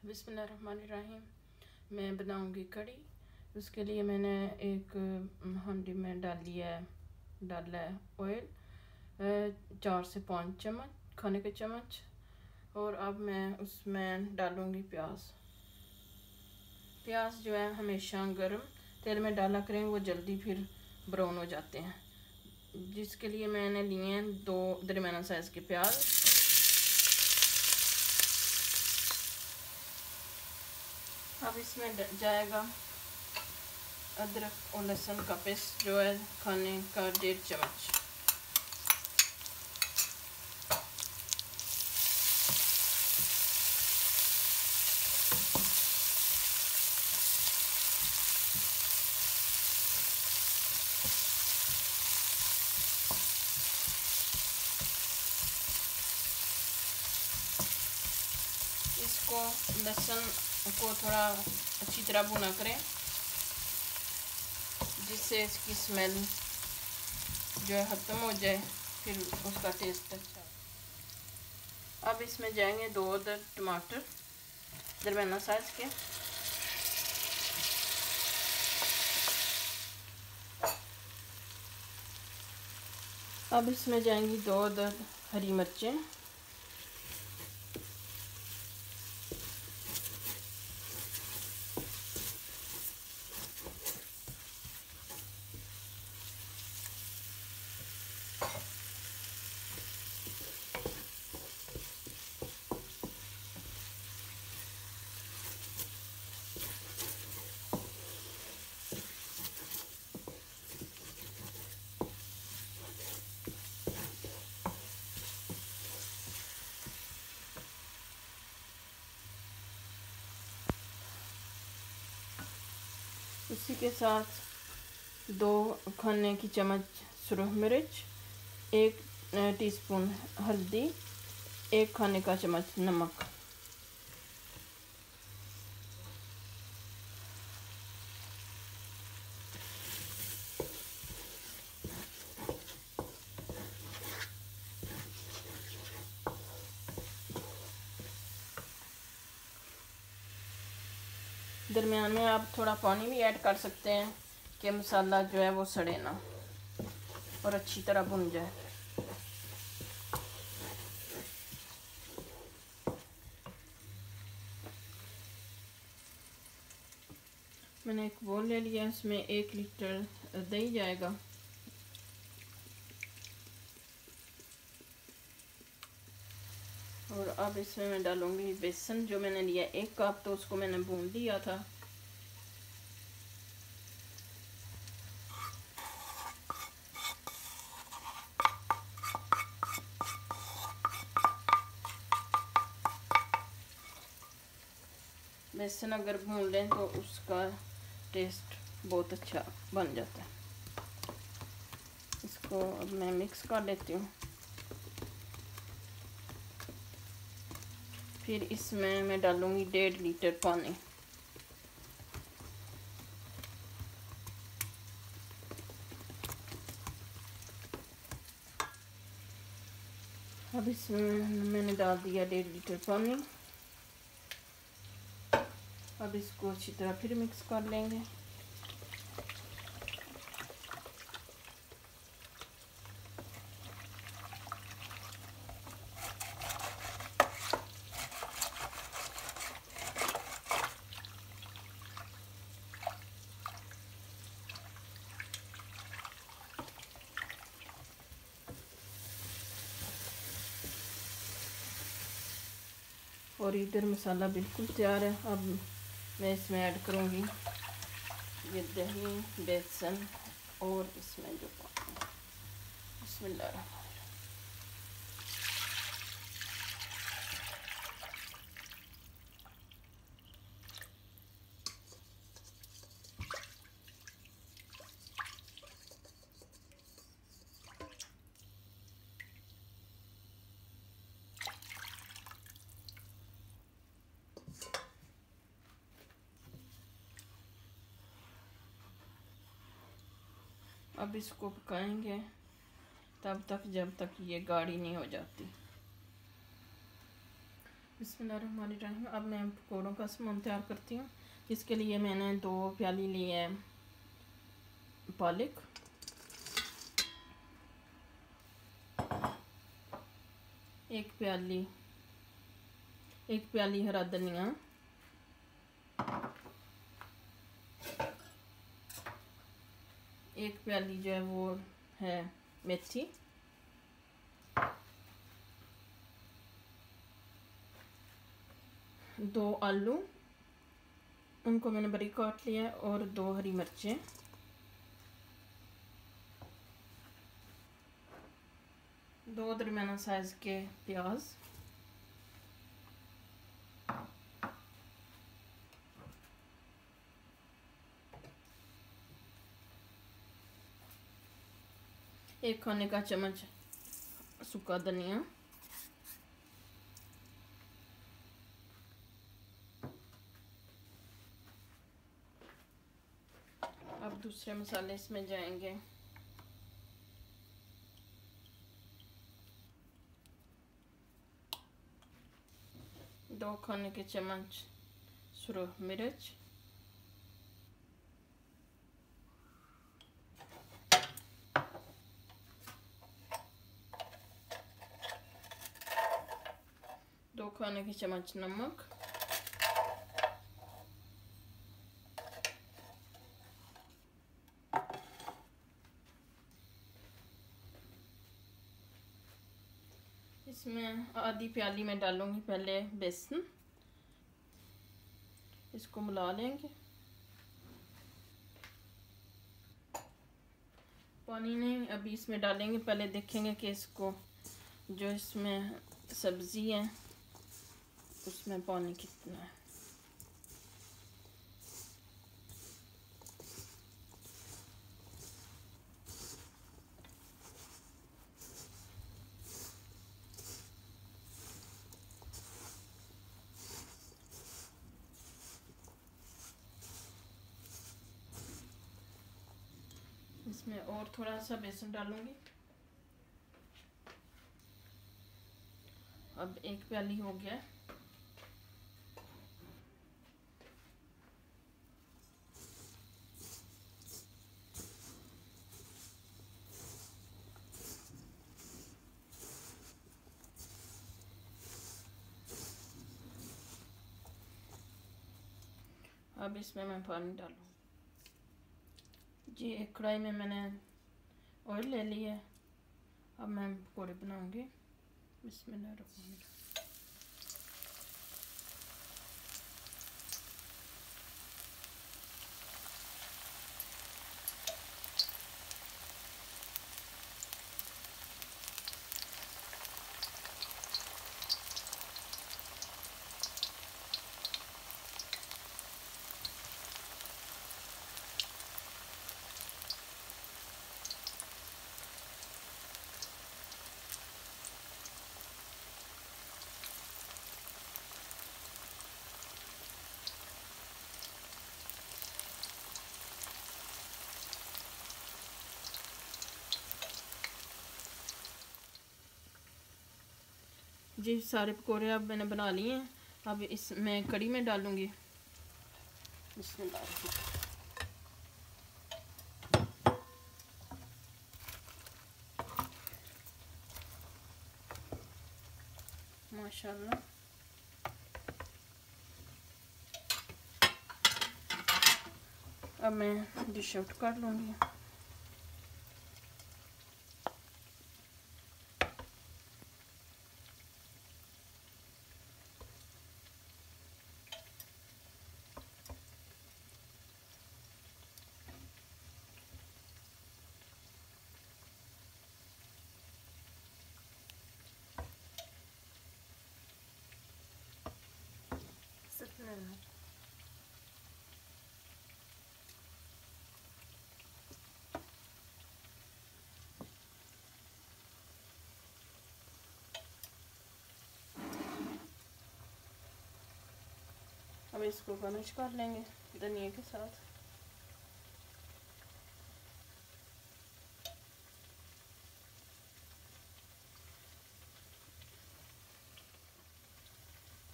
बिस्मिल्लाहिर्रहमानिर्रहीम। मैं बनाऊंगी कड़ी। उसके लिए मैंने एक हांडी में डाला है ऑयल 4 से 5 चम्मच खाने के चम्मच। और अब मैं उसमें डालूंगी प्याज। प्याज जो है हमेशा गर्म तेल में डाला करें, वो जल्दी फिर ब्राउन हो जाते हैं। जिसके लिए मैंने लिए हैं 2 दरमियाना साइज़ के प्याज। अब इसमें जाएगा अदरक और लहसुन का पेस्ट जो है खाने का 1.5 चम्मच। इसको लहसुन को थोड़ा अच्छी तरह भुना करें, जिससे इसकी स्मेल जो है ख़त्म हो जाए, फिर उसका टेस्ट अच्छा। अब इसमें जाएंगे 2 अदद टमाटर दरमियाना साइज़ के। अब इसमें जाएंगी 2 अदद हरी मिर्चें। इसी के साथ 2 खाने की चम्मच सुरख मिर्च, 1 टीस्पून हल्दी, 1 खाने का चम्मच नमक। दरमियान में आप थोड़ा पानी भी ऐड कर सकते हैं कि मसाला जो है वो सड़े ना और अच्छी तरह भुन जाए। मैंने एक बोल ले लिया, इसमें 1 लीटर दही जाएगा। और अब इसमें मैं डालूंगी बेसन जो मैंने लिया 1 कप, तो उसको मैंने भून लिया था। बेसन अगर भून लें तो उसका टेस्ट बहुत अच्छा बन जाता है। इसको अब मैं मिक्स कर लेती हूँ। फिर इसमें मैं डालूंगी 1.5 लीटर पानी। अब इसमें मैंने डाल दिया 1.5 लीटर पानी। अब इसको अच्छी तरह फिर मिक्स कर लेंगे। और इधर मसाला बिल्कुल तैयार है। अब मैं इसमें ऐड करूँगी ये दही, बेसन और इसमें जो पानी। बिस्मिल्लाह। अब इसको पकाएंगे तब तक जब तक ये गाढ़ी नहीं हो जाती। बिस्मिल्लाहिर्रहमानिर्रहीम। अब मैं पकौड़ों का सामान तैयार करती हूँ। इसके लिए मैंने 2 प्याली ली है पालक, 1 प्याली हरा धनिया, 1 प्याली जो है वो है मेथी, 2 आलू, उनको मैंने बारीक काट लिया है, और 2 हरी मिर्चें, 2 दरमियाना साइज के प्याज, एक खाने का चम्मच सूखा धनिया, अब दूसरे मसाले इसमें जाएंगे। दो खाने के चम्मच सुरख मिर्च, दो खाने के चम्मच नमक, इसमें आधी प्याली में डालूंगी पहले बेसन, इसको मिला लेंगे। पानी नहीं अभी इसमें डालेंगे, पहले देखेंगे कि इसको जो इसमें सब्ज़ी है उसमें पानी कितना है। इसमें और थोड़ा सा बेसन डालूंगी। अब 1 प्याली हो गया। अब इसमें मैं पानी डालूँ जी। एक कढ़ाई में मैंने ऑयल ले लिया है। अब मैं पकौड़े बनाऊंगी। बिस्मिल्लाहिर्रहमानिर्रहीम। जी सारे पकौड़े अब मैंने बना लिए हैं। अब इसमें कढ़ी में डालूंगी। माशाल्लाह। अब मैं डिश आउट कर लूँगी। अब इसको गार्निश कर लेंगे धनिया के साथ।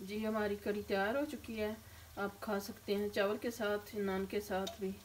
जी हमारी करी तैयार हो चुकी है। आप खा सकते हैं चावल के साथ, नान के साथ भी।